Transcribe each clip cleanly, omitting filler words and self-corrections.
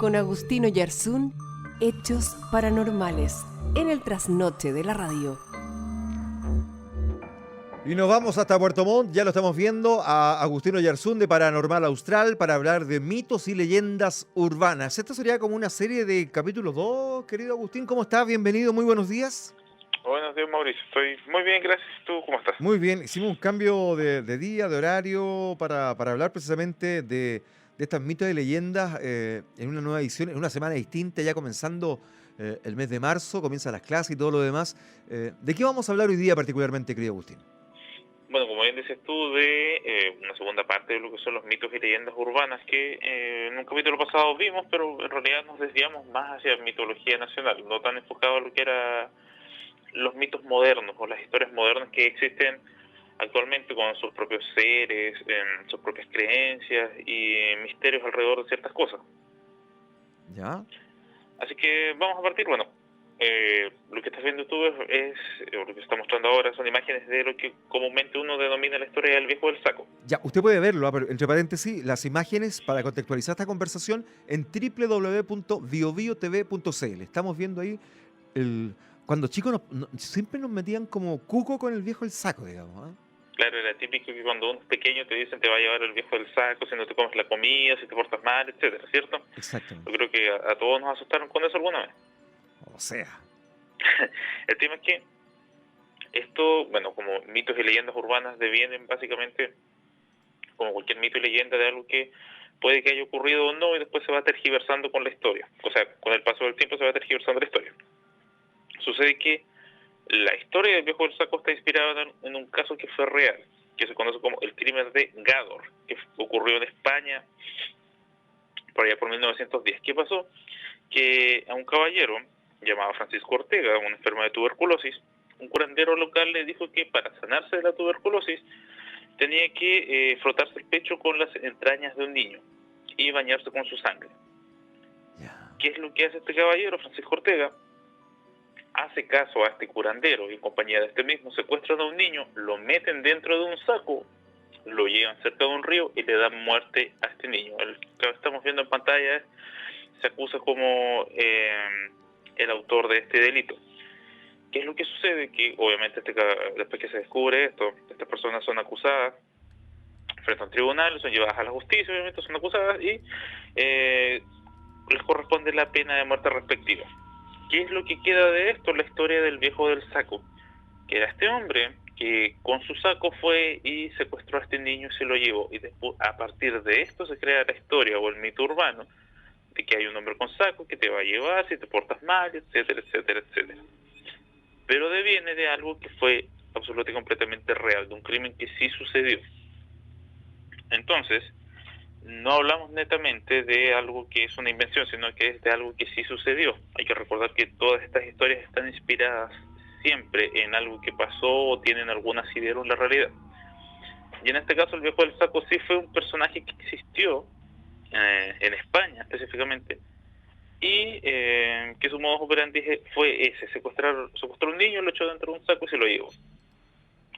con Agustino Yarzún, Hechos Paranormales, en el trasnoche de la radio. Y nos vamos hasta Puerto Montt, ya lo estamos viendo, a Agustino Yarzún de Paranormal Austral para hablar de mitos y leyendas urbanas. Esta sería como una serie de capítulos 2, querido Agustín. ¿Cómo estás? Bienvenido, muy buenos días. Buenos días, Mauricio. Estoy muy bien, gracias. ¿Tú cómo estás? Muy bien, hicimos un cambio de día, de horario, para hablar precisamente de estas mitos y leyendas en una nueva edición, en una semana distinta, ya comenzando el mes de marzo, comienzan las clases y todo lo demás. ¿De qué vamos a hablar hoy día particularmente, querido Agustín? Bueno, como bien dices tú, de una segunda parte de lo que son los mitos y leyendas urbanas que en un capítulo pasado vimos, pero en realidad nos desviamos más hacia mitología nacional, no tan enfocado a lo que era los mitos modernos o las historias modernas que existen actualmente con sus propios seres, sus propias creencias y misterios alrededor de ciertas cosas. ¿Ya? Así que vamos a partir, bueno. Lo que estás viendo tú es lo que está mostrando ahora son imágenes de lo que comúnmente uno denomina la historia del viejo del saco. Ya, usted puede verlo, pero entre paréntesis, las imágenes para contextualizar esta conversación en www.biobiotv.cl. Estamos viendo ahí cuando chicos siempre nos metían como cuco con el viejo del saco, digamos, ¿eh? Claro, era típico que cuando uno es pequeño te dicen te va a llevar el viejo del saco si no te comes la comida, si te portas mal, etcétera, ¿cierto? Exactamente. Yo creo que a todos nos asustaron con eso alguna vez. O sea. El tema es que esto, bueno, como mitos y leyendas urbanas devienen básicamente, como cualquier mito y leyenda, de algo que puede que haya ocurrido o no y después se va tergiversando con la historia. O sea, con el paso del tiempo se va tergiversando la historia. Sucede que la historia del viejo del saco está inspirada en un caso que fue real, que se conoce como el crimen de Gádor, que ocurrió en España por allá por 1910. ¿Qué pasó? Que a un caballero llamado Francisco Ortega, un enfermo de tuberculosis, un curandero local le dijo que para sanarse de la tuberculosis tenía que frotarse el pecho con las entrañas de un niño y bañarse con su sangre. ¿Qué es lo que hace este caballero, Francisco Ortega? Hace caso a este curandero y en compañía de este mismo secuestran a un niño, lo meten dentro de un saco, lo llevan cerca de un río y le dan muerte a este niño. El que estamos viendo en pantalla se acusa como el autor de este delito. ¿Qué es lo que sucede? Que obviamente después que se descubre esto, estas personas son acusadas frente a un tribunal, son llevadas a la justicia, obviamente son acusadas y les corresponde la pena de muerte respectiva. ¿Qué es lo que queda de esto? La historia del viejo del saco, que era este hombre que con su saco fue y secuestró a este niño y se lo llevó, y después a partir de esto se crea la historia o el mito urbano de que hay un hombre con saco que te va a llevar si te portas mal, etcétera, etcétera, etcétera. Pero deviene de algo que fue absolutamente y completamente real, de un crimen que sí sucedió. Entonces, no hablamos netamente de algo que es una invención, sino que es de algo que sí sucedió. Hay que recordar que todas estas historias están inspiradas siempre en algo que pasó o tienen algún asidero en la realidad. Y en este caso el viejo del saco sí fue un personaje que existió en España específicamente, y que su modus operandi fue ese, secuestró a un niño, lo echó dentro de un saco y se lo llevó.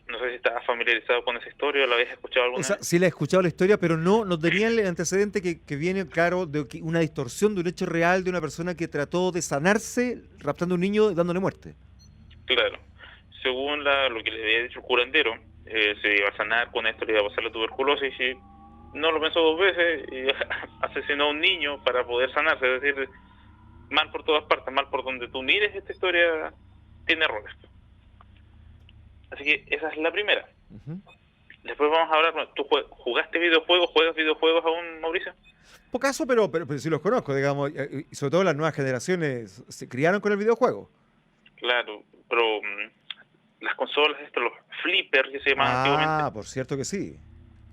No sé si estabas familiarizado con esa historia o la habías escuchado alguna vez. Sí la he escuchado la historia, pero no tenía el antecedente que viene, claro, de una distorsión de un hecho real de una persona que trató de sanarse raptando a un niño y dándole muerte. Claro. Según lo que le había dicho el curandero, se iba a sanar con esto, le iba a pasar la tuberculosis y no lo pensó dos veces y asesinó a un niño para poder sanarse. Es decir, mal por todas partes, mal por donde tú mires, esta historia tiene errores. Así que esa es la primera. Uh-huh. Después vamos a hablar, bueno, ¿tú jugaste videojuegos? ¿Juegas videojuegos aún, Mauricio? Pocaso, pero sí los conozco, digamos, y sobre todo las nuevas generaciones se criaron con el videojuego. Claro, pero las consolas, los flippers que se llamaban antiguamente. Ah, por cierto que sí.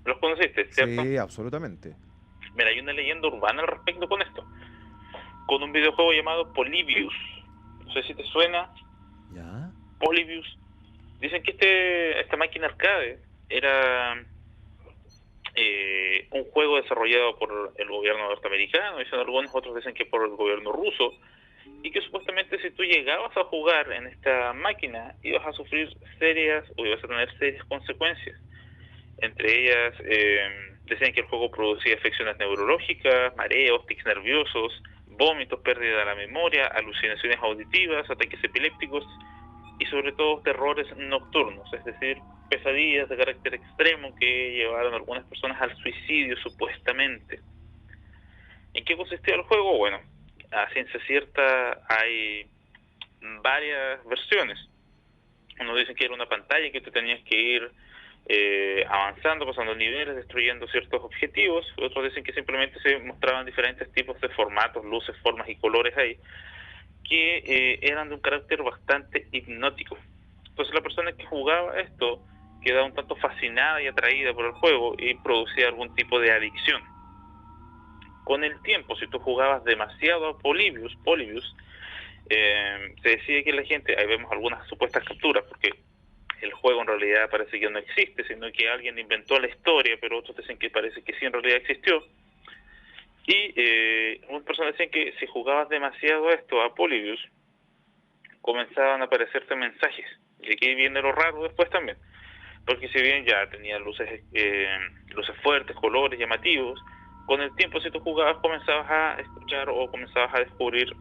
¿Los conociste, cierto? Sí, absolutamente. Mira, hay una leyenda urbana al respecto con esto. Con un videojuego llamado Polybius. No sé si te suena. ¿Ya? Polybius. Dicen que esta máquina arcade era un juego desarrollado por el gobierno norteamericano, dicen algunos, otros dicen que por el gobierno ruso, y que supuestamente si tú llegabas a jugar en esta máquina ibas a sufrir serias o ibas a tener serias consecuencias. Entre ellas decían que el juego producía afecciones neurológicas, mareos, tics nerviosos, vómitos, pérdida de la memoria, alucinaciones auditivas, ataques epilépticos y sobre todo terrores nocturnos, es decir, pesadillas de carácter extremo que llevaron a algunas personas al suicidio supuestamente. ¿En qué consistía el juego? Bueno, a ciencia cierta hay varias versiones. Unos dicen que era una pantalla que tú tenías que ir avanzando, pasando niveles, destruyendo ciertos objetivos. Otros dicen que simplemente se mostraban diferentes tipos de formatos, luces, formas y colores ahí, que eran de un carácter bastante hipnótico. Entonces la persona que jugaba esto quedaba un tanto fascinada y atraída por el juego y producía algún tipo de adicción. Con el tiempo, si tú jugabas demasiado a Polybius, se decide que la gente, ahí vemos algunas supuestas capturas, porque el juego en realidad parece que no existe, sino que alguien inventó la historia, pero otros dicen que parece que sí en realidad existió. Y algunas personas decían que si jugabas demasiado esto a Polybius, comenzaban a aparecerte mensajes. Y aquí viene lo raro después también, porque si bien ya tenía luces fuertes, colores llamativos, con el tiempo si tú jugabas comenzabas a escuchar o comenzabas a descubrir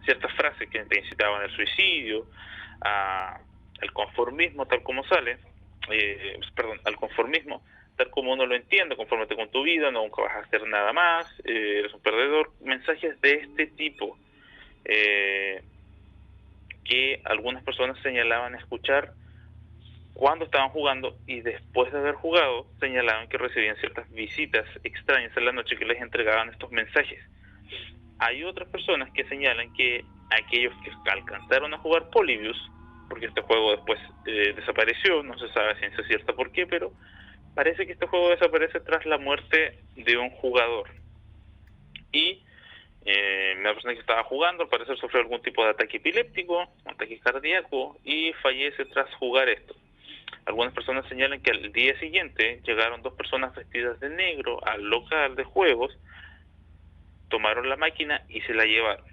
ciertas frases que te incitaban al suicidio, al conformismo tal como sale, al conformismo tal como uno lo entiende, confórmate con tu vida, nunca vas a hacer nada más, eres un perdedor, mensajes de este tipo que algunas personas señalaban escuchar cuando estaban jugando, y después de haber jugado señalaban que recibían ciertas visitas extrañas en la noche que les entregaban estos mensajes. Hay otras personas que señalan que aquellos que alcanzaron a jugar Polybius, porque este juego después desapareció, no se sabe a ciencia cierta por qué, pero parece que este juego desaparece tras la muerte de un jugador. Y una persona que estaba jugando al parecer sufrió algún tipo de ataque epiléptico, un ataque cardíaco, y fallece tras jugar esto. Algunas personas señalan que al día siguiente llegaron 2 personas vestidas de negro al local de juegos, tomaron la máquina y se la llevaron.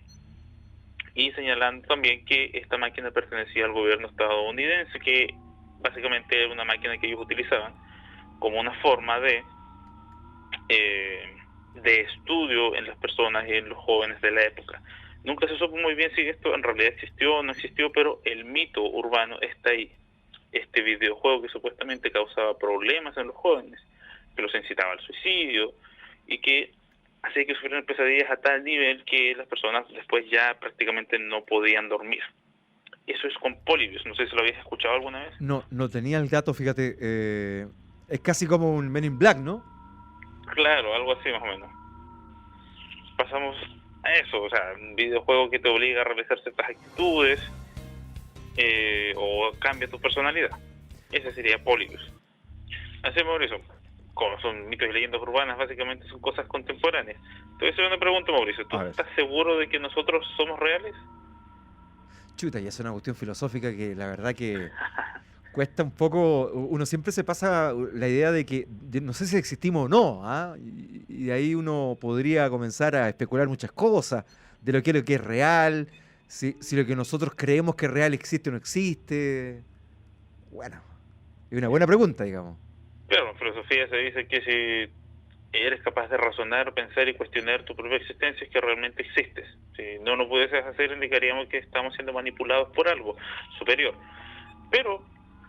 Y señalando también que esta máquina pertenecía al gobierno estadounidense, que básicamente era una máquina que ellos utilizaban como una forma de estudio en las personas y en los jóvenes de la época. Nunca se supo muy bien si esto en realidad existió o no existió, pero el mito urbano está ahí. Este videojuego que supuestamente causaba problemas en los jóvenes, que los incitaba al suicidio y que hacía que sufrieran pesadillas a tal nivel que las personas después ya prácticamente no podían dormir. Eso es con Polybius, no sé si lo habías escuchado alguna vez. No tenía el dato, fíjate, es casi como un Men in Black, ¿no? Claro, algo así más o menos. Pasamos a eso, o sea, un videojuego que te obliga a realizar ciertas actitudes o cambia tu personalidad. Ese sería Polybius. Así, Mauricio, como son mitos y leyendas urbanas, básicamente son cosas contemporáneas. Te voy a hacer una pregunta, Mauricio. ¿Tú estás seguro de que nosotros somos reales? Chuta, ya es una cuestión filosófica que la verdad que cuesta un poco. Uno siempre se pasa la idea de que no sé si existimos o no, ¿ah? Y de ahí uno podría comenzar a especular muchas cosas de lo que es real, si lo que nosotros creemos que es real existe o no existe. Bueno, es una buena pregunta, digamos. Claro, en filosofía se dice que si eres capaz de razonar, pensar y cuestionar tu propia existencia es que realmente existes. Si no lo pudieses hacer, indicaríamos que estamos siendo manipulados por algo superior. Pero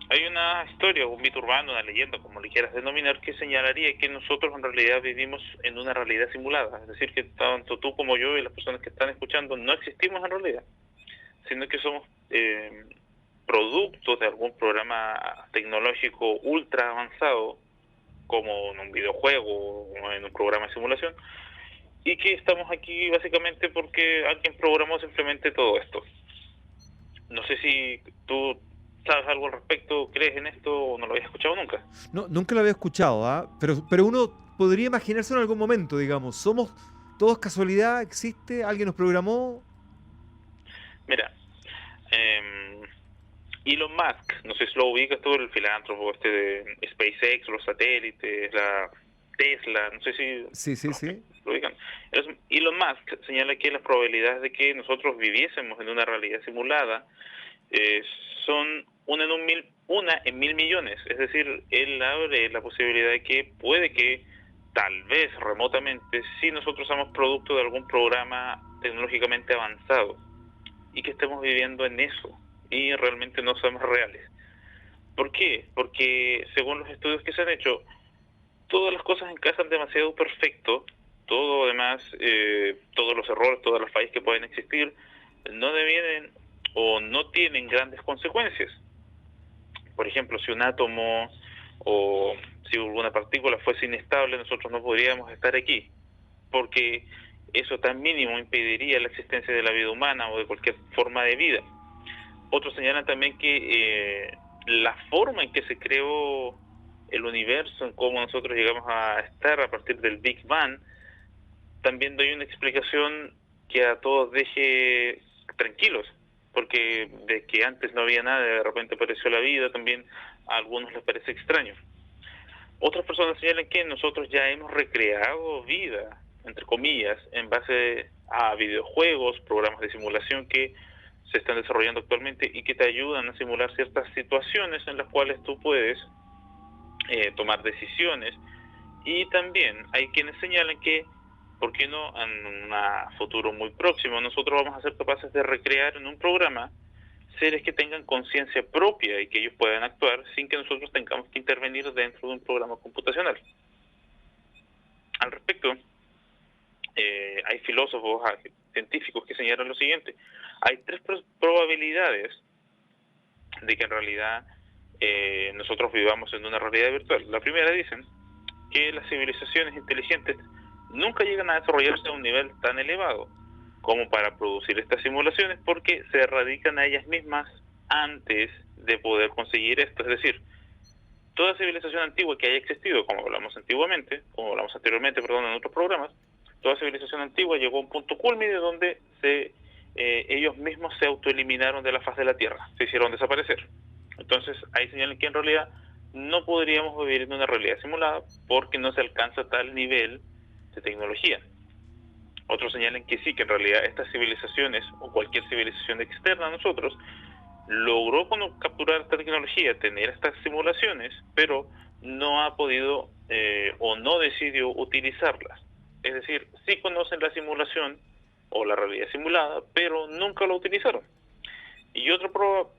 hay una historia, un mito urbano, una leyenda, como le quieras denominar, que señalaría que nosotros en realidad vivimos en una realidad simulada. Es decir, que tanto tú como yo y las personas que están escuchando no existimos en realidad, sino que somos productos de algún programa tecnológico ultra avanzado, como en un videojuego o en un programa de simulación, y que estamos aquí básicamente porque alguien programó simplemente todo esto. No sé si tú sabes algo al respecto, crees en esto o no lo habías escuchado nunca. No, nunca lo había escuchado, ¿ah? Pero uno podría imaginarse en algún momento, digamos, ¿somos todos casualidad? ¿Existe? ¿Alguien nos programó? Mira, Elon Musk, no sé si lo ubicas tú, el filántropo este de SpaceX, los satélites, la Tesla, no sé si Sí. lo ubican. Elon Musk señala que las probabilidades de que nosotros viviésemos en una realidad simulada son una en mil millones. Es decir, él abre la posibilidad de que puede que tal vez remotamente, si nosotros somos producto de algún programa tecnológicamente avanzado y que estemos viviendo en eso y realmente no somos reales. ¿Por qué? Porque según los estudios que se han hecho, todas las cosas encajan demasiado perfecto, todo además, todos los errores, todas las fallas que pueden existir, no devienen o no tienen grandes consecuencias. Por ejemplo, si un átomo o si alguna partícula fuese inestable, nosotros no podríamos estar aquí, porque eso tan mínimo impediría la existencia de la vida humana o de cualquier forma de vida. Otros señalan también que la forma en que se creó el universo, en cómo nosotros llegamos a estar a partir del Big Bang, también doy una explicación que a todos deje tranquilos, porque de que antes no había nada, de repente apareció la vida, también a algunos les parece extraño. Otras personas señalan que nosotros ya hemos recreado vida, entre comillas, en base a videojuegos, programas de simulación que se están desarrollando actualmente y que te ayudan a simular ciertas situaciones en las cuales tú puedes tomar decisiones. Y también hay quienes señalan que, ¿por qué no en un futuro muy próximo nosotros vamos a ser capaces de recrear en un programa seres que tengan conciencia propia y que ellos puedan actuar sin que nosotros tengamos que intervenir dentro de un programa computacional? Al respecto, hay filósofos, científicos que señalan lo siguiente: hay tres probabilidades de que en realidad nosotros vivamos en una realidad virtual. La primera, dicen que las civilizaciones inteligentes nunca llegan a desarrollarse a un nivel tan elevado como para producir estas simulaciones, porque se erradican a ellas mismas antes de poder conseguir esto. Es decir, toda civilización antigua que haya existido, como hablamos anteriormente, en otros programas, toda civilización antigua llegó a un punto culmine donde ellos mismos se autoeliminaron de la faz de la Tierra, se hicieron desaparecer. Entonces, ahí señalan que en realidad no podríamos vivir en una realidad simulada porque no se alcanza tal nivel de tecnología. Otros señalan que sí, que en realidad estas civilizaciones o cualquier civilización externa a nosotros logró capturar esta tecnología, tener estas simulaciones, pero no ha podido o no decidió utilizarlas. Es decir, sí conocen la simulación o la realidad simulada, pero nunca la utilizaron. Y otra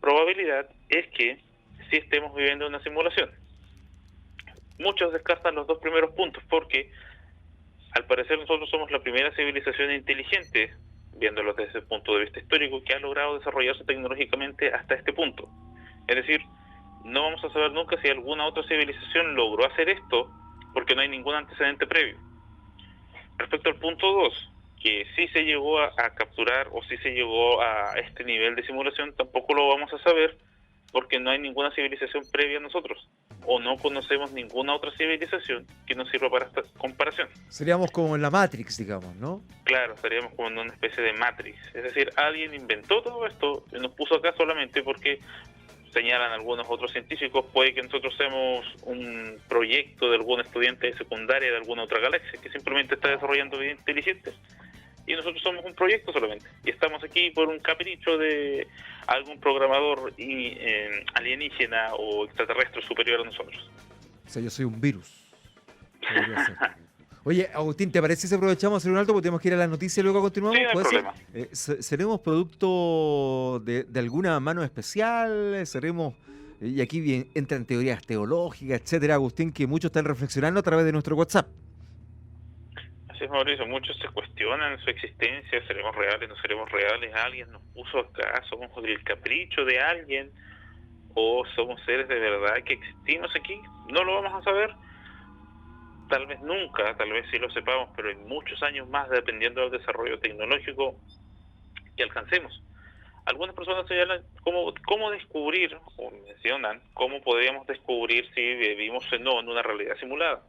probabilidad es que sí estemos viviendo una simulación. Muchos descartan los dos primeros puntos porque al parecer nosotros somos la primera civilización inteligente, viéndolo desde ese punto de vista histórico, que ha logrado desarrollarse tecnológicamente hasta este punto. Es decir, no vamos a saber nunca si alguna otra civilización logró hacer esto porque no hay ningún antecedente previo. Respecto al punto 2, que sí se llegó a capturar o sí se llegó a este nivel de simulación, tampoco lo vamos a saber porque no hay ninguna civilización previa a nosotros, o no conocemos ninguna otra civilización que nos sirva para esta comparación. Seríamos como en la Matrix, digamos, ¿no? Claro, estaríamos como en una especie de Matrix. Es decir, alguien inventó todo esto y nos puso acá solamente porque, señalan algunos otros científicos, puede que nosotros seamos un proyecto de algún estudiante de secundaria de alguna otra galaxia que simplemente está desarrollando vida inteligente y nosotros somos un proyecto solamente y estamos aquí por un capricho de algún programador alienígena o extraterrestre superior a nosotros. O sea, yo soy un virus. Podría ser. Oye, Agustín, ¿te parece si aprovechamos a hacer un alto porque tenemos que ir a las noticias y luego continuamos? Sí, no hay ¿Puede problema. ser? ¿Seremos producto de alguna mano especial? ¿Seremos, y aquí bien, entran teorías teológicas, etcétera, Agustín, que muchos están reflexionando a través de nuestro WhatsApp? Así es, Mauricio, muchos se cuestionan su existencia, ¿seremos reales, no seremos reales? ¿Alguien nos puso acá? ¿Somos el capricho de alguien? ¿O somos seres de verdad que existimos aquí? No lo vamos a saber. Tal vez nunca, tal vez sí lo sepamos, pero en muchos años más, dependiendo del desarrollo tecnológico que alcancemos. Algunas personas señalan cómo descubrir, o mencionan, cómo podríamos descubrir si vivimos o no en una realidad simulada.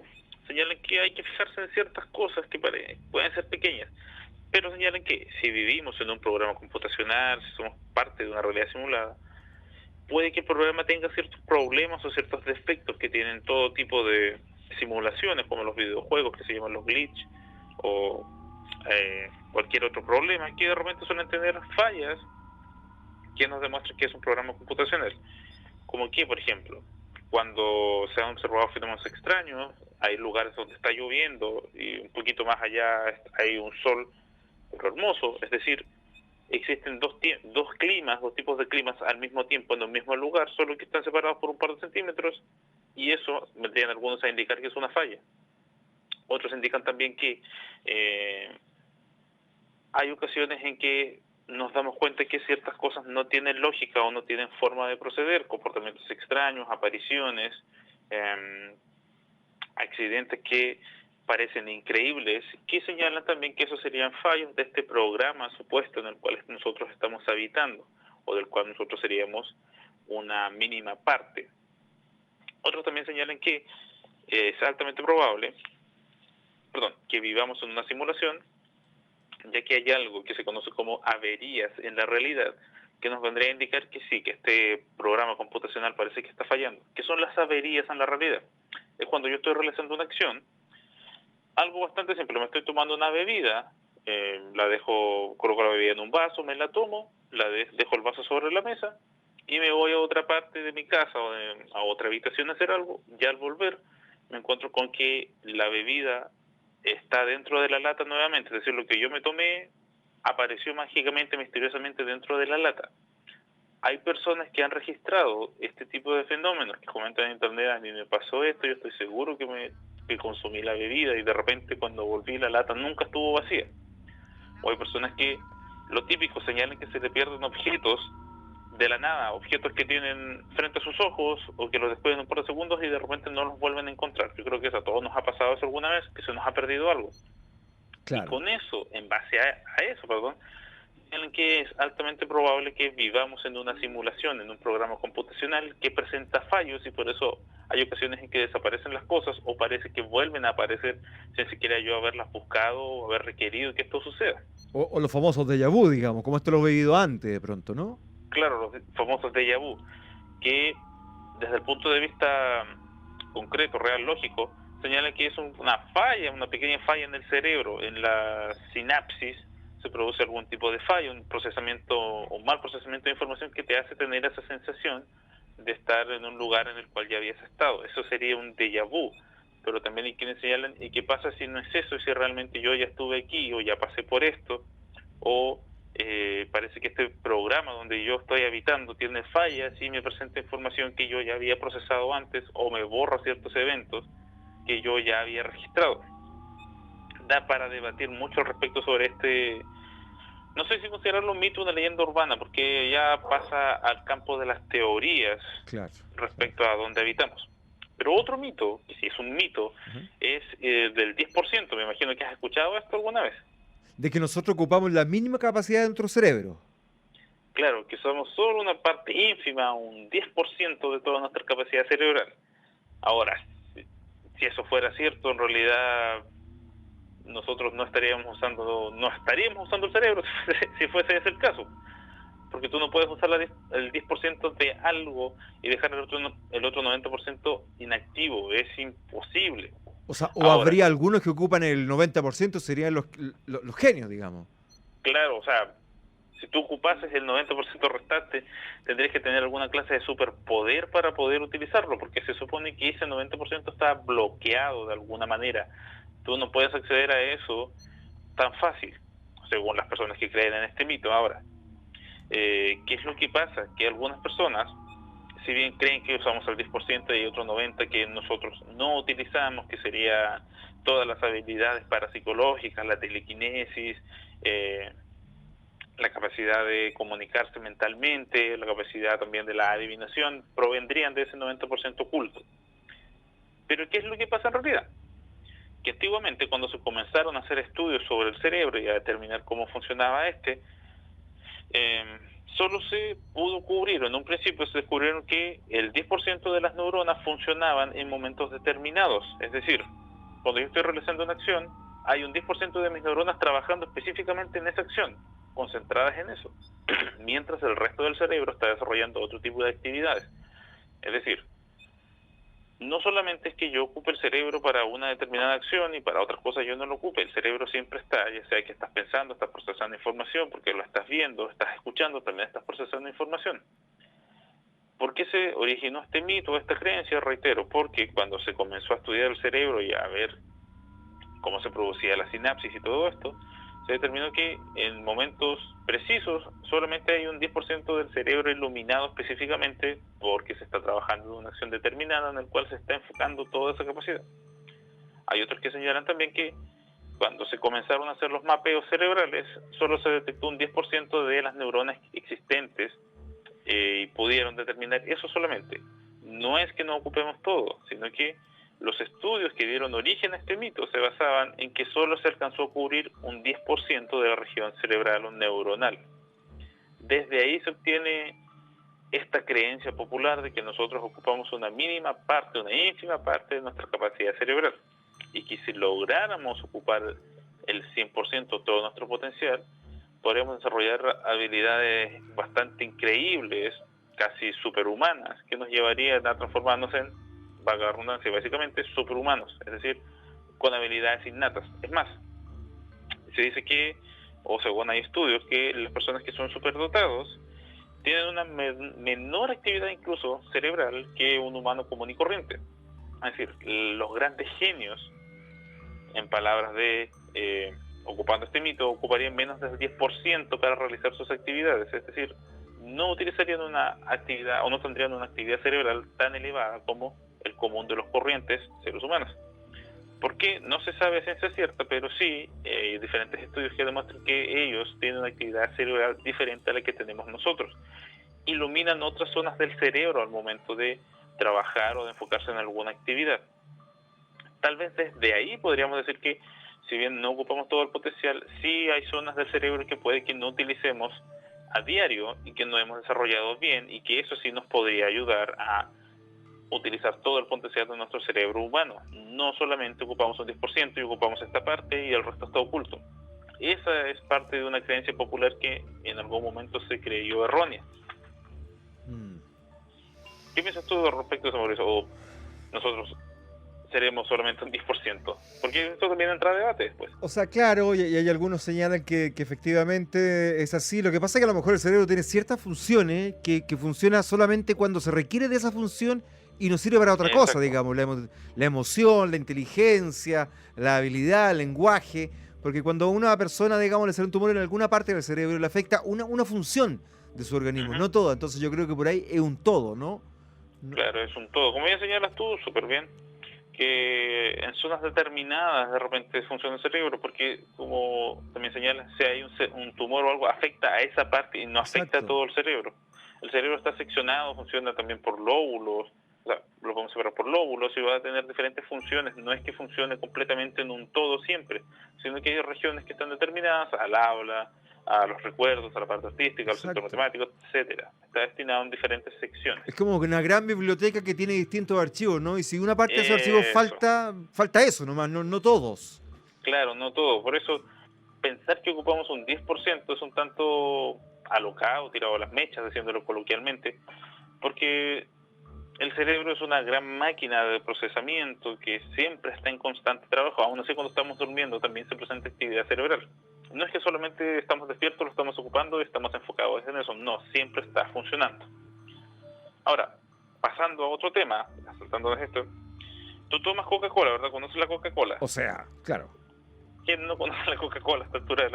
Señalan que hay que fijarse en ciertas cosas que pueden ser pequeñas, pero señalan que si vivimos en un programa computacional, si somos parte de una realidad simulada, puede que el programa tenga ciertos problemas o ciertos defectos que tienen todo tipo de simulaciones, como los videojuegos que se llaman los glitch, o cualquier otro problema, que de repente suelen tener fallas que nos demuestran que es un programa computacional. Como que, por ejemplo, cuando se han observado fenómenos extraños, hay lugares donde está lloviendo y un poquito más allá hay un sol pero hermoso, es decir, existen dos tipos de climas al mismo tiempo en un mismo lugar, solo que están separados por un par de centímetros, y eso vendrían algunos a indicar que es una falla. Otros indican también que hay ocasiones en que nos damos cuenta que ciertas cosas no tienen lógica o no tienen forma de proceder, comportamientos extraños, apariciones, accidentes que parecen increíbles, que señalan también que esos serían fallos de este programa supuesto en el cual nosotros estamos habitando, o del cual nosotros seríamos una mínima parte. Otros también señalan que es altamente probable, que vivamos en una simulación, ya que hay algo que se conoce como averías en la realidad, que nos vendría a indicar que sí, que este programa computacional parece que está fallando. ¿Qué son las averías en la realidad? Es cuando yo estoy realizando una acción, algo bastante simple, me estoy tomando una bebida, coloco la bebida en un vaso, me la tomo, dejo el vaso sobre la mesa y me voy a otra parte de mi casa o a otra habitación a hacer algo. Ya al volver me encuentro con que la bebida está dentro de la lata nuevamente, es decir, lo que yo me tomé apareció mágicamente, misteriosamente dentro de la lata. Hay personas que han registrado este tipo de fenómenos, que comentan en internet: a mí me pasó esto, yo estoy seguro que consumí la bebida y de repente cuando volví la lata nunca estuvo vacía. O hay personas que, lo típico, señalan que se le pierden objetos de la nada, objetos que tienen frente a sus ojos o que los descuidan un par de segundos y de repente no los vuelven a encontrar. Yo creo que a todos nos ha pasado eso alguna vez, que se nos ha perdido algo. Claro. Y con eso, en base a eso, en que es altamente probable que vivamos en una simulación, en un programa computacional que presenta fallos, y por eso hay ocasiones en que desaparecen las cosas o parece que vuelven a aparecer sin siquiera yo haberlas buscado o haber requerido que esto suceda. O los famosos déjà vu, digamos, como esto lo he vivido antes de pronto, ¿no? Claro, los famosos déjà vu, que desde el punto de vista concreto, real, lógico, señala que es una falla, una pequeña falla en el cerebro, en la sinapsis, se produce algún tipo de fallo, un procesamiento o mal procesamiento de información que te hace tener esa sensación de estar en un lugar en el cual ya habías estado. Eso sería un déjà vu, pero también hay quienes señalan: ¿y qué pasa si no es eso? Si realmente yo ya estuve aquí o ya pasé por esto, o parece que este programa donde yo estoy habitando tiene fallas y me presenta información que yo ya había procesado antes, o me borra ciertos eventos que yo ya había registrado. Da para debatir mucho al respecto sobre no sé si considerarlo un mito o una leyenda urbana, porque ya pasa al campo de las teorías, claro, respecto a dónde habitamos. Pero otro mito, que sí es un mito, es del 10%. Me imagino que has escuchado esto alguna vez. De que nosotros ocupamos la mínima capacidad de nuestro cerebro. Claro, que somos solo una parte ínfima, un 10% de toda nuestra capacidad cerebral. Ahora, si eso fuera cierto, en realidad nosotros no estaríamos usando el cerebro si fuese ese el caso, porque tú no puedes usar el 10% de algo y dejar el otro 90% inactivo. Es imposible. O sea, Ahora, habría algunos que ocupan el 90%, serían los genios, digamos. Claro, o sea, si tú ocupases el 90% restante, tendrías que tener alguna clase de superpoder para poder utilizarlo, porque se supone que ese 90% está bloqueado de alguna manera. Tú no puedes acceder a eso tan fácil, según las personas que creen en este mito. Ahora, ¿qué es lo que pasa? Que algunas personas, si bien creen que usamos el 10% y otro 90% que nosotros no utilizamos, que sería todas las habilidades parapsicológicas, la telequinesis, la capacidad de comunicarse mentalmente, la capacidad también de la adivinación, provendrían de ese 90% oculto. Pero ¿qué es lo que pasa en realidad? Que antiguamente, cuando se comenzaron a hacer estudios sobre el cerebro y a determinar cómo funcionaba solo se pudo cubrir, en un principio se descubrieron que el 10% de las neuronas funcionaban en momentos determinados. Es decir, cuando yo estoy realizando una acción, hay un 10% de mis neuronas trabajando específicamente en esa acción, concentradas en eso, mientras el resto del cerebro está desarrollando otro tipo de actividades. Es decir, no solamente es que yo ocupe el cerebro para una determinada acción y para otras cosas yo no lo ocupe. El cerebro siempre está, ya sea que estás pensando, estás procesando información, porque lo estás viendo, estás escuchando, también estás procesando información. ¿Por qué se originó este mito, esta creencia? Reitero, porque cuando se comenzó a estudiar el cerebro y a ver cómo se producía la sinapsis y todo esto, se determinó que en momentos precisos solamente hay un 10% del cerebro iluminado específicamente porque se está trabajando en una acción determinada en la cual se está enfocando toda esa capacidad. Hay otros que señalan también que cuando se comenzaron a hacer los mapeos cerebrales, solo se detectó un 10% de las neuronas existentes y pudieron determinar eso solamente. No es que no ocupemos todo, sino que los estudios que dieron origen a este mito se basaban en que solo se alcanzó a cubrir un 10% de la región cerebral o neuronal. Desde ahí se obtiene esta creencia popular de que nosotros ocupamos una mínima parte, una ínfima parte de nuestra capacidad cerebral, y que si lográramos ocupar el 100% de todo nuestro potencial, podríamos desarrollar habilidades bastante increíbles, casi superhumanas, que nos llevarían a transformarnos en, valga la redundancia, básicamente superhumanos, es decir, con habilidades innatas. Es más, se dice que, o según hay estudios, que las personas que son superdotados tienen una menor actividad incluso cerebral que un humano común y corriente. Es decir, los grandes genios, en palabras de ocupando este mito, ocuparían menos del 10% para realizar sus actividades, es decir, no utilizarían una actividad o no tendrían una actividad cerebral tan elevada como el común de los corrientes seres humanos. ¿Por qué? No se sabe a ciencia cierta, pero sí hay diferentes estudios que demuestran que ellos tienen una actividad cerebral diferente a la que tenemos nosotros. Iluminan otras zonas del cerebro al momento de trabajar o de enfocarse en alguna actividad. Tal vez desde ahí podríamos decir que, si bien no ocupamos todo el potencial, sí hay zonas del cerebro que puede que no utilicemos a diario y que no hemos desarrollado bien, y que eso sí nos podría ayudar a utilizar todo el potencial de nuestro cerebro humano. No solamente ocupamos un 10% y ocupamos esta parte y el resto está oculto. Esa es parte de una creencia popular que en algún momento se creyó errónea. ¿Qué piensas tú respecto a eso, Mauricio? ¿O nosotros seremos solamente un 10%? Porque esto también entra a debate después. O sea, claro, y hay algunos señalan que efectivamente es así. Lo que pasa es que a lo mejor el cerebro tiene ciertas funciones que funciona solamente cuando se requiere de esa función y no sirve para otra cosa, digamos, la emoción, la inteligencia, la habilidad, el lenguaje, porque cuando a una persona, digamos, le sale un tumor en alguna parte del cerebro, le afecta una función de su organismo, no toda. Entonces yo creo que por ahí es un todo, ¿no? Claro, es un todo. Como ya señalas tú, súper bien, que en zonas determinadas de repente funciona el cerebro, porque como también señalas, si hay un tumor o algo, afecta a esa parte y no afecta a todo el cerebro. El cerebro está seccionado, funciona también por lóbulos, o sea, lo podemos separar por lóbulos y va a tener diferentes funciones. No es que funcione completamente en un todo siempre, sino que hay regiones que están determinadas al habla, a los recuerdos, a la parte artística, al centro matemático, etcétera. Está destinado en diferentes secciones. Es como una gran biblioteca que tiene distintos archivos, ¿no? Y si una parte de esos archivos falta eso nomás, no todos. Claro, no todos. Por eso pensar que ocupamos un 10% es un tanto alocado, tirado a las mechas, diciéndolo coloquialmente, porque el cerebro es una gran máquina de procesamiento que siempre está en constante trabajo. Aún así, cuando estamos durmiendo también se presenta actividad cerebral. No es que solamente estamos despiertos, lo estamos ocupando y estamos enfocados en eso. No, siempre está funcionando. Ahora, pasando a otro tema, saltándonos esto, tú tomas Coca-Cola, ¿verdad? ¿Conoces la Coca-Cola? O sea, claro. ¿Quién no conoce la Coca-Cola a esta altura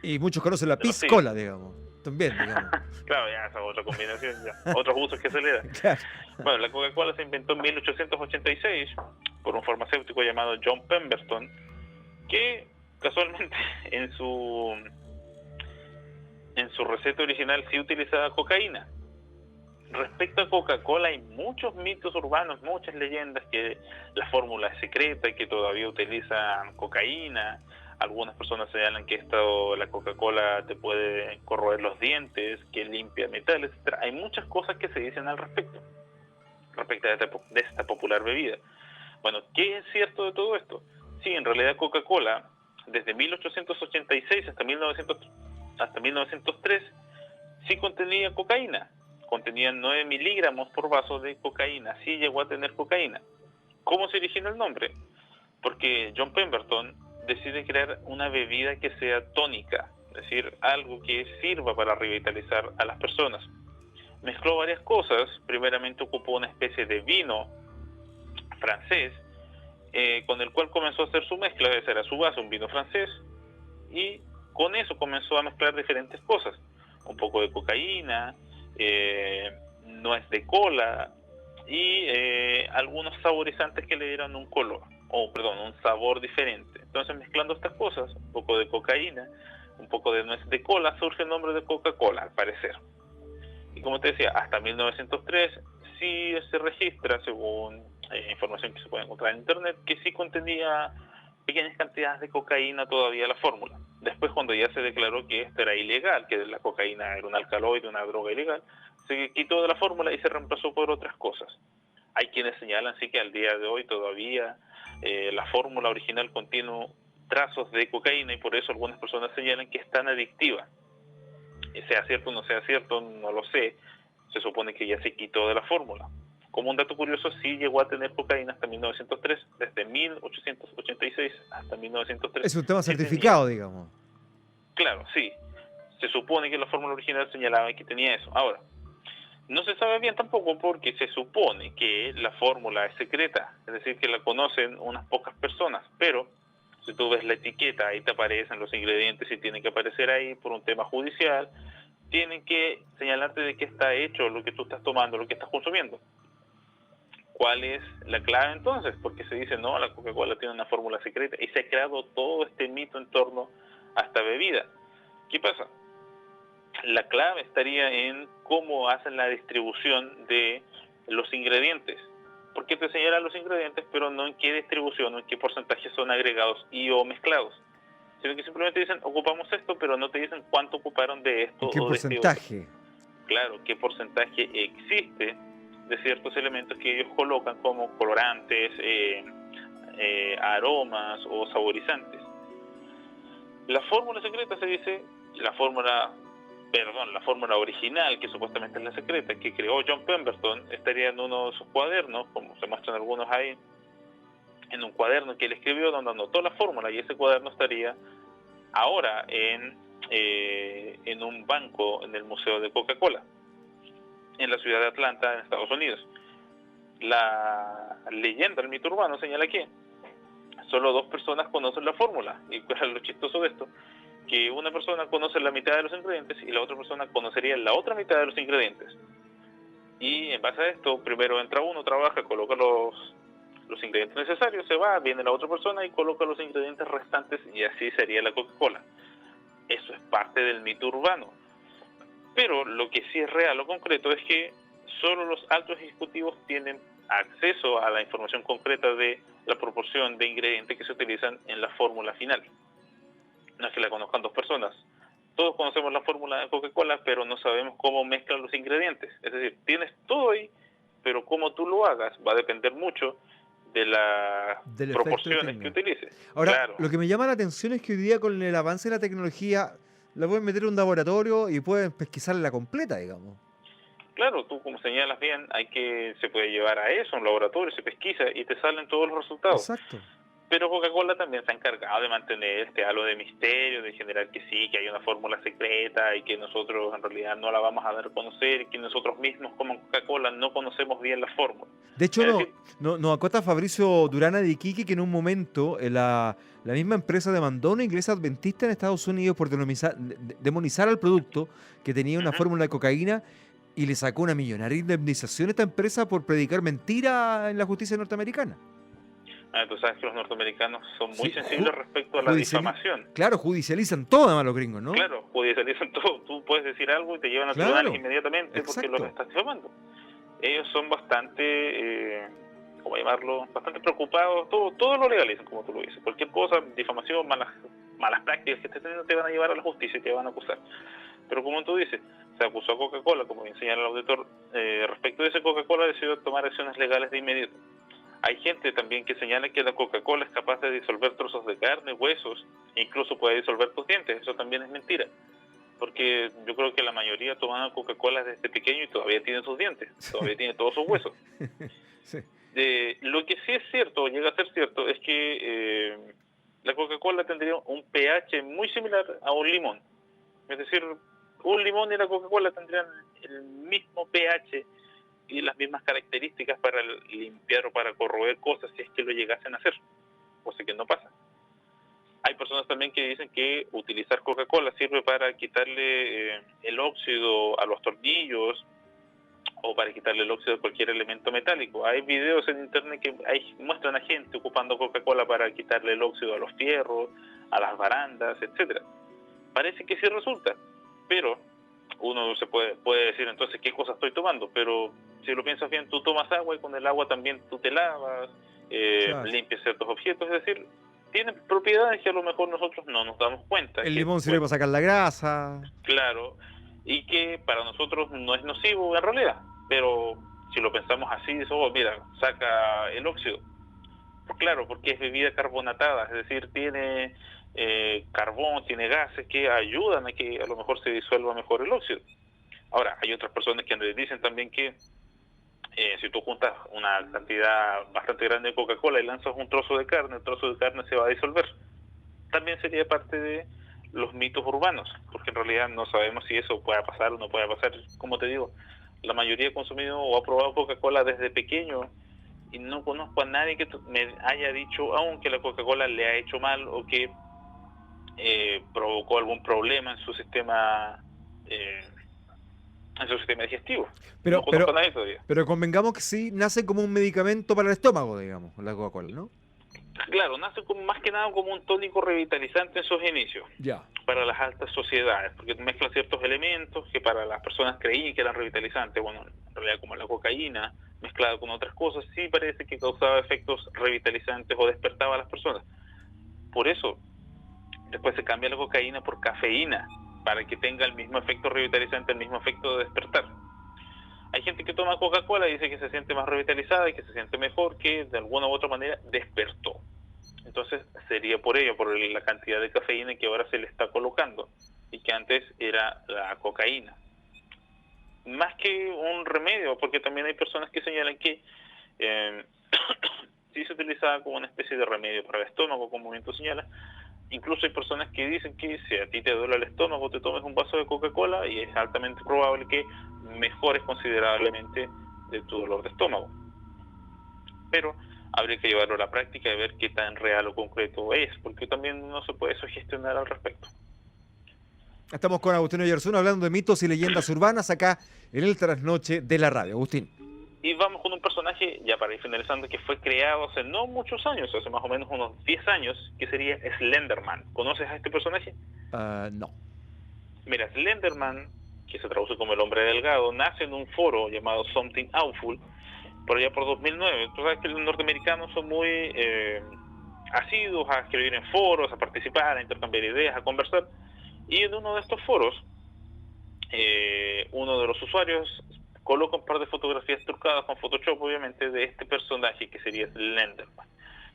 Y muchos conocen la piscola, digamos. También, digamos. Claro, ya esa es otra combinación, ya. Otros usos que se le dan. Claro. Bueno, la Coca-Cola se inventó en 1886 por un farmacéutico llamado John Pemberton, que casualmente en su receta original sí utilizaba cocaína. Respecto a Coca-Cola hay muchos mitos urbanos, muchas leyendas, que la fórmula es secreta y que todavía utilizan cocaína. Algunas personas señalan que la Coca-Cola te puede corroer los dientes, que limpia metales, etc. Hay muchas cosas que se dicen al respecto de esta popular bebida. Bueno, ¿qué es cierto de todo esto? Sí, en realidad Coca-Cola, desde 1886 hasta 1903, sí contenía cocaína. Contenía 9 miligramos por vaso de cocaína. Sí llegó a tener cocaína. ¿Cómo se origina el nombre? Porque John Pemberton decide crear una bebida que sea tónica, es decir, algo que sirva para revitalizar a las personas. Mezcló varias cosas. Primeramente ocupó una especie de vino francés, con el cual comenzó a hacer su mezcla. Ese era su base, un vino francés, y con eso comenzó a mezclar diferentes cosas, un poco de cocaína, nuez de cola y algunos saborizantes que le dieron un color, un sabor diferente. Entonces, mezclando estas cosas, un poco de cocaína, un poco de nuez de cola, surge el nombre de Coca-Cola, al parecer. Y como te decía, hasta 1903 sí se registra, según información que se puede encontrar en internet, que sí contenía pequeñas cantidades de cocaína todavía la fórmula. Después, cuando ya se declaró que esto era ilegal, que la cocaína era un alcaloide, una droga ilegal, se quitó de la fórmula y se reemplazó por otras cosas. Hay quienes señalan sí que al día de hoy todavía la fórmula original contiene trazos de cocaína y por eso algunas personas señalan que es tan adictiva. Sea cierto o no sea cierto, no lo sé. Se supone que ya se quitó de la fórmula. Como un dato curioso, sí llegó a tener cocaína hasta 1903, desde 1886 hasta 1903. Es un tema Sí certificado, tenía. digamos. Claro, sí. Se supone que la fórmula original señalaba que tenía eso. Ahora, no se sabe bien tampoco porque se supone que la fórmula es secreta, es decir, que la conocen unas pocas personas, pero si tú ves la etiqueta, ahí te aparecen los ingredientes y tienen que aparecer ahí por un tema judicial, tienen que señalarte de qué está hecho lo que tú estás tomando, lo que estás consumiendo. ¿Cuál es la clave entonces? Porque se dice, no, la Coca-Cola tiene una fórmula secreta y se ha creado todo este mito en torno a esta bebida. ¿Qué pasa? La clave estaría en cómo hacen la distribución de los ingredientes. Porque te señalan los ingredientes, pero no en qué distribución o en qué porcentaje son agregados y o mezclados. Sino que simplemente dicen, ocupamos esto, pero no te dicen cuánto ocuparon de esto ¿En qué o de este otro. porcentaje? Claro, qué porcentaje existe de ciertos elementos que ellos colocan como colorantes, aromas o saborizantes. La fórmula secreta se dice, la fórmula original, que supuestamente es la secreta, que creó John Pemberton, estaría en uno de sus cuadernos, como se muestran algunos ahí, en un cuaderno que él escribió donde anotó la fórmula, y ese cuaderno estaría ahora en un banco en el Museo de Coca-Cola, en la ciudad de Atlanta, en Estados Unidos. La leyenda, el mito urbano señala que solo 2 personas conocen la fórmula, y cuál es lo chistoso de esto, que una persona conoce la mitad de los ingredientes y la otra persona conocería la otra mitad de los ingredientes. Y en base a esto, primero entra uno, trabaja, coloca los ingredientes necesarios, se va, viene la otra persona y coloca los ingredientes restantes y así sería la Coca-Cola. Eso es parte del mito urbano. Pero lo que sí es real o concreto es que solo los altos ejecutivos tienen acceso a la información concreta de la proporción de ingredientes que se utilizan en la fórmula final. No es que la conozcan 2 personas. Todos conocemos la fórmula de Coca-Cola, pero no sabemos cómo mezclan los ingredientes. Es decir, tienes todo ahí, pero cómo tú lo hagas va a depender mucho de las proporciones que utilices. Ahora, claro. Lo que me llama la atención es que hoy día con el avance de la tecnología la pueden meter en un laboratorio y pueden pesquisarla completa, digamos. Claro, tú como señalas bien, se puede llevar a eso, a un laboratorio, se pesquisa y te salen todos los resultados. Exacto. Pero Coca-Cola también se ha encargado de mantener este halo de misterio, de generar que sí, que hay una fórmula secreta y que nosotros en realidad no la vamos a dar a conocer y que nosotros mismos como Coca-Cola no conocemos bien la fórmula. De hecho, nos acota Fabricio Durana de Iquique que en un momento la misma empresa demandó a una iglesia adventista en Estados Unidos por demonizar al producto que tenía una fórmula de cocaína y le sacó una millonaria indemnización a esta empresa por predicar mentira en la justicia norteamericana. Tú sabes que los norteamericanos son muy sensibles respecto a la difamación. Claro, judicializan todo además los gringos, ¿no? Claro, judicializan todo. Tú puedes decir algo y te llevan a tribunales inmediatamente porque los estás difamando. Ellos son bastante, ¿cómo llamarlo? Bastante preocupados. Todo lo legalizan, como tú lo dices. Cualquier cosa, difamación, malas prácticas que estés teniendo te van a llevar a la justicia y te van a acusar. Pero como tú dices, se acusó a Coca-Cola, como bien señala el auditor, respecto de ese Coca-Cola decidió tomar acciones legales de inmediato. Hay gente también que señala que la Coca-Cola es capaz de disolver trozos de carne, huesos, e incluso puede disolver tus dientes. Eso también es mentira. Porque yo creo que la mayoría toman Coca-Cola desde pequeño y todavía tienen sus dientes, todavía tiene todos sus huesos. Sí. Lo que sí es cierto, llega a ser cierto, es que la Coca-Cola tendría un pH muy similar a un limón. Es decir, un limón y la Coca-Cola tendrían el mismo pH y las mismas características para limpiar o para corroer cosas si es que lo llegasen a hacer, cosa que no pasa. Hay personas también que dicen que utilizar Coca-Cola sirve para quitarle el óxido a los tornillos o para quitarle el óxido a cualquier elemento metálico. Hay videos en internet que muestran a gente ocupando Coca-Cola para quitarle el óxido a los fierros, a las barandas, etcétera. Parece que sí resulta, pero uno se puede decir entonces qué cosa estoy tomando, pero si lo piensas bien, tú tomas agua y con el agua también tú te lavas, Claro. limpias ciertos objetos, es decir, tienen propiedades que a lo mejor nosotros no nos damos cuenta. El que, limón sirve para sacar la grasa. claro, y que para nosotros no es nocivo en realidad, pero si lo pensamos así, eso, mira, saca el óxido. Claro, porque es bebida carbonatada, es decir, tiene carbón, tiene gases que ayudan a que a lo mejor se disuelva mejor el óxido. Ahora, hay otras personas que dicen también que si tú juntas una cantidad bastante grande de Coca-Cola y lanzas un trozo de carne, el trozo de carne se va a disolver. También sería parte de los mitos urbanos, porque en realidad no sabemos si eso pueda pasar o no pueda pasar. Como te digo, la mayoría ha consumido o ha probado Coca-Cola desde pequeño y no conozco a nadie que me haya dicho aún que la Coca-Cola le ha hecho mal o que provocó algún problema en su sistema digestivo. Pero, No conozco a nadie todavía. pero convengamos que sí nace como un medicamento para el estómago, digamos, la Coca-Cola, ¿no? Claro, nace más que nada como un tónico revitalizante en sus inicios, Ya. para las altas sociedades, porque mezcla ciertos elementos que para las personas creían que eran revitalizantes, bueno, en realidad como la cocaína, mezclada con otras cosas, sí parece que causaba efectos revitalizantes o despertaba a las personas. Por eso, después se cambia la cocaína por cafeína, para que tenga el mismo efecto revitalizante, el mismo efecto de despertar. Hay gente que toma Coca-Cola y dice que se siente más revitalizada y que se siente mejor, que de alguna u otra manera despertó. Entonces sería por ello, por la cantidad de cafeína que ahora se le está colocando y que antes era la cocaína. Más que un remedio, porque también hay personas que señalan que sí se utilizaba como una especie de remedio para el estómago, como bien tú señalas. Incluso hay personas que dicen que si a ti te duele el estómago, te tomes un vaso de Coca-Cola y es altamente probable que mejores considerablemente de tu dolor de estómago. Pero habría que llevarlo a la práctica y ver qué tan real o concreto es, porque también no se puede sugestionar al respecto. Estamos con Agustín Oyarzún hablando de mitos y leyendas urbanas acá en el trasnoche de la radio. Agustín. Y vamos con un personaje, ya para ir finalizando, que fue creado hace no muchos años, hace más o menos unos 10 años, que sería Slenderman. ¿Conoces a este personaje? No. Mira, Slenderman, que se traduce como el hombre delgado, nace en un foro llamado Something Awful, por allá por 2009. Tú sabes que los norteamericanos son muy asiduos a escribir en foros, a participar, a intercambiar ideas, a conversar. Y en uno de estos foros, uno de los usuarios coloca un par de fotografías trucadas con Photoshop, obviamente, de este personaje que sería Slenderman,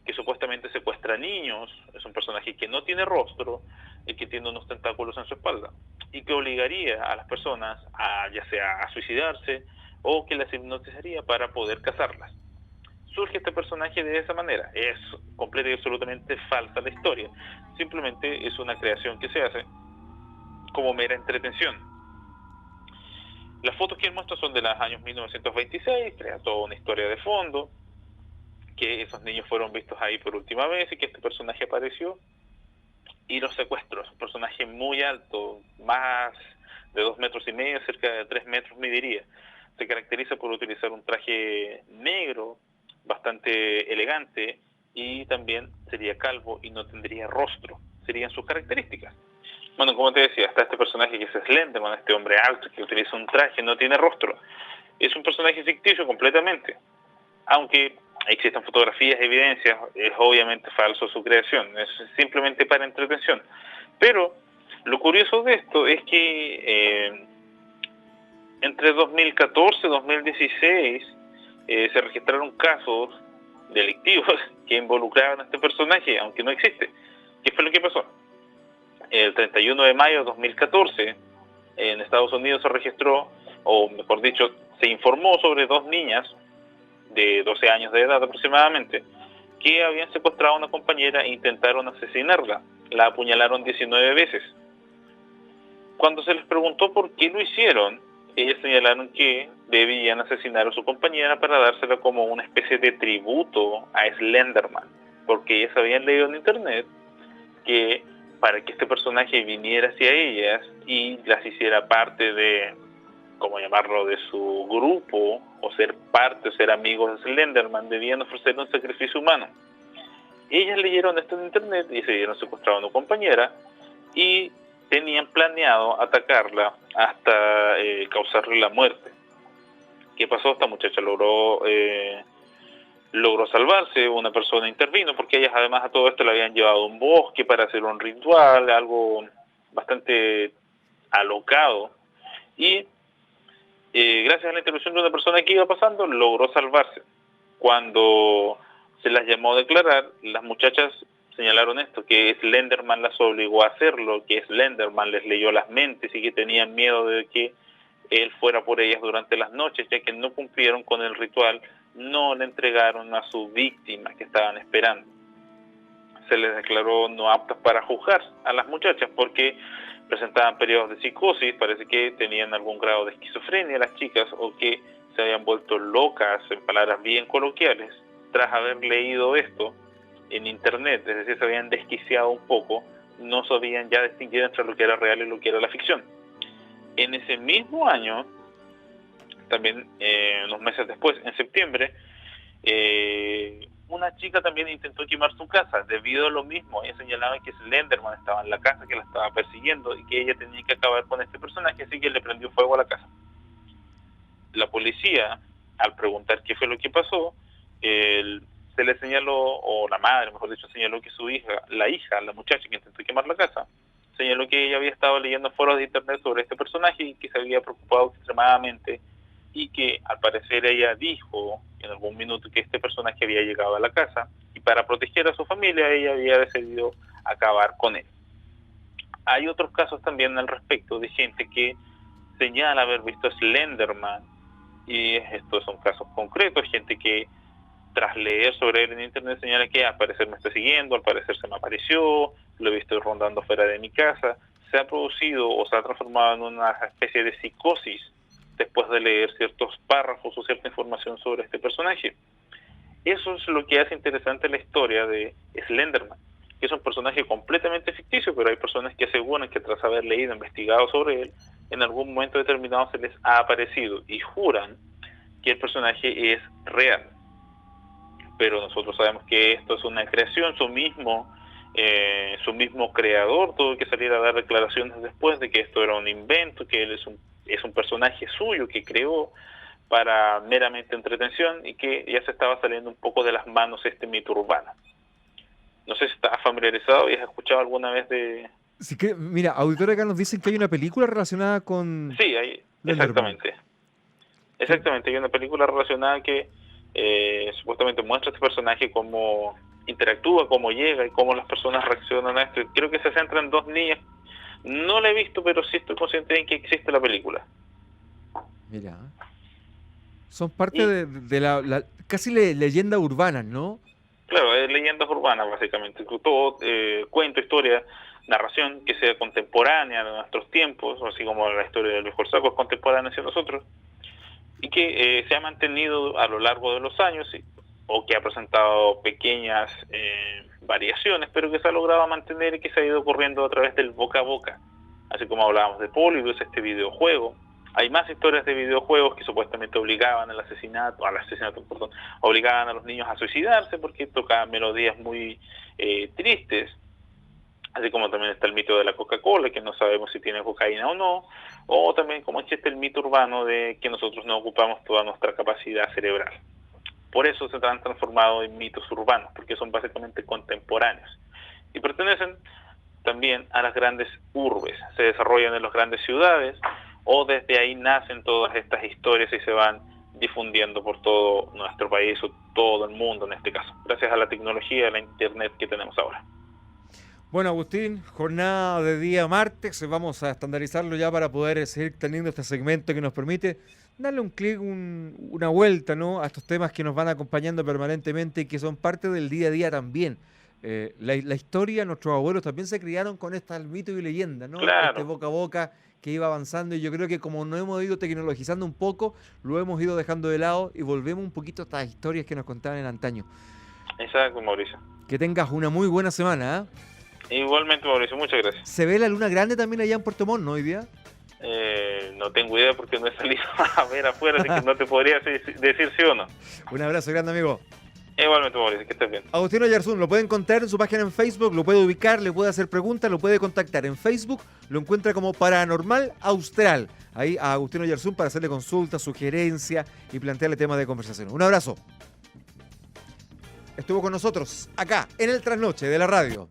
que supuestamente secuestra niños. Es un personaje que no tiene rostro y que tiene unos tentáculos en su espalda y que obligaría a las personas a ya sea a suicidarse o que las hipnotizaría para poder cazarlas. Surge este personaje de esa manera. Es completa y absolutamente falsa la historia. Simplemente es una creación que se hace como mera entretención. Las fotos que él muestra son de los años 1926, crea toda una historia de fondo, que esos niños fueron vistos ahí por última vez y que este personaje apareció. Y los secuestros, un personaje muy alto, más de 2,5 metros, cerca de 3 metros mediría. Se caracteriza por utilizar un traje negro, bastante elegante, y también sería calvo y no tendría rostro. Serían sus características. Bueno, como te decía, está este personaje que es Slenderman, este hombre alto que utiliza un traje, no tiene rostro. Es un personaje ficticio completamente. Aunque existen fotografías, evidencias, es obviamente falso su creación, es simplemente para entretención. Pero lo curioso de esto es que entre 2014 y 2016 se registraron casos delictivos que involucraban a este personaje, aunque no existe. ¿Qué fue lo que pasó? El 31 de mayo de 2014 en Estados Unidos se registró, o mejor dicho, se informó sobre 2 niñas de 12 años de edad aproximadamente, que habían secuestrado a una compañera e intentaron asesinarla. La apuñalaron 19 veces. Cuando se les preguntó por qué lo hicieron, ellas señalaron que debían asesinar a su compañera para dársela como una especie de tributo a Slenderman, porque ellas habían leído en internet que para que este personaje viniera hacia ellas y las hiciera parte de, como llamarlo, de su grupo, o ser parte, o ser amigos de Slenderman, debían ofrecerle un sacrificio humano. Ellas leyeron esto en internet y se vieron secuestrar a una compañera y tenían planeado atacarla hasta causarle la muerte. ¿Qué pasó? Esta muchacha logró salvarse, una persona intervino, porque ellas además a todo esto le habían llevado a un bosque para hacer un ritual, algo bastante alocado, y gracias a la intervención de una persona que iba pasando, logró salvarse. Cuando se las llamó a declarar, las muchachas señalaron esto, que Slenderman las obligó a hacerlo, que Slenderman les leyó las mentes y que tenían miedo de que él fuera por ellas durante las noches, ya que no cumplieron con el ritual, no le entregaron a su víctima que estaban esperando. Se les declaró no aptas para juzgar a las muchachas porque presentaban periodos de psicosis, parece que tenían algún grado de esquizofrenia las chicas, o que se habían vuelto locas, en palabras bien coloquiales, tras haber leído esto en internet, es decir, se habían desquiciado un poco, no sabían ya distinguir entre lo que era real y lo que era la ficción. En ese mismo año, también unos meses después, en septiembre, una chica también intentó quemar su casa debido a lo mismo. Ella señalaba que Slenderman estaba en la casa, que la estaba persiguiendo y que ella tenía que acabar con este personaje, así que le prendió fuego a la casa. La policía, al preguntar qué fue lo que pasó, se le señaló, o la madre, mejor dicho, señaló que su hija, la muchacha que intentó quemar la casa, señaló que ella había estado leyendo foros de internet sobre este personaje y que se había preocupado extremadamente, y que al parecer ella dijo en algún minuto que este personaje había llegado a la casa y para proteger a su familia ella había decidido acabar con él. Hay otros casos también al respecto de gente que señala haber visto a Slenderman, y estos son casos concretos, gente que tras leer sobre él en internet señala que al parecer me está siguiendo, al parecer se me apareció, lo he visto rondando fuera de mi casa. Se ha producido o se ha transformado en una especie de psicosis después de leer ciertos párrafos o cierta información sobre este personaje. Eso es lo que hace interesante la historia de Slenderman, que es un personaje completamente ficticio, pero hay personas que aseguran que tras haber leído, investigado sobre él, en algún momento determinado se les ha aparecido y juran que el personaje es real. Pero nosotros sabemos que esto es una creación, su mismo creador tuvo que salir a dar declaraciones después de que esto era un invento, que él es un personaje suyo que creó para meramente entretención y que ya se estaba saliendo un poco de las manos este mito urbano. No sé si estás familiarizado y has escuchado alguna vez de... Sí que, mira, auditores acá nos dicen que hay una película relacionada con... Sí, exactamente. Exactamente, hay una película relacionada que supuestamente muestra a este personaje cómo interactúa, cómo llega y cómo las personas reaccionan a esto. Creo que se centra en dos niñas. No la he visto, pero sí estoy consciente de que existe la película. Mira, son parte de la casi leyendas urbanas, ¿no? Claro, es leyendas urbanas básicamente. Todo cuento, historia, narración que sea contemporánea de nuestros tiempos, así como la historia de Luis Corsaco es contemporánea hacia nosotros, y que se ha mantenido a lo largo de los años, o que ha presentado pequeñas variaciones, pero que se ha logrado mantener y que se ha ido ocurriendo a través del boca a boca. Así como hablábamos de Polybius, este videojuego. Hay más historias de videojuegos que supuestamente obligaban obligaban a los niños a suicidarse porque tocaban melodías muy tristes. Así como también está el mito de la Coca-Cola, que no sabemos si tiene cocaína o no, o también como existe el mito urbano de que nosotros no ocupamos toda nuestra capacidad cerebral. Por eso se han transformado en mitos urbanos, porque son básicamente contemporáneos y pertenecen también a las grandes urbes, se desarrollan en las grandes ciudades, o desde ahí nacen todas estas historias y se van difundiendo por todo nuestro país o todo el mundo en este caso, gracias a la tecnología, a la internet que tenemos ahora. Bueno, Agustín, jornada de día martes, vamos a estandarizarlo ya para poder seguir teniendo este segmento que nos permite darle un clic, una vuelta, ¿no?, a estos temas que nos van acompañando permanentemente y que son parte del día a día también. La historia, nuestros abuelos también se criaron con estas mitos y leyendas, ¿no? Claro. Este boca a boca que iba avanzando, y yo creo que como nos hemos ido tecnologizando un poco, lo hemos ido dejando de lado y volvemos un poquito a estas historias que nos contaban en antaño. Exacto, Mauricio. Que tengas una muy buena semana, ¿eh? Igualmente, Mauricio, muchas gracias. ¿Se ve la luna grande también allá en Puerto Montt, no, hoy día? No tengo idea porque no he salido a ver afuera, así que no te podría decir sí o no. Un abrazo grande, amigo. Igualmente, Mauricio, que estés bien. Agustino Oyarzún, lo puede encontrar en su página en Facebook, lo puede ubicar, le puede hacer preguntas, lo puede contactar en Facebook, lo encuentra como Paranormal Austral. Ahí a Agustino Oyarzún para hacerle consultas, sugerencias y plantearle temas de conversación. Un abrazo. Estuvo con nosotros acá en el Trasnoche de la radio.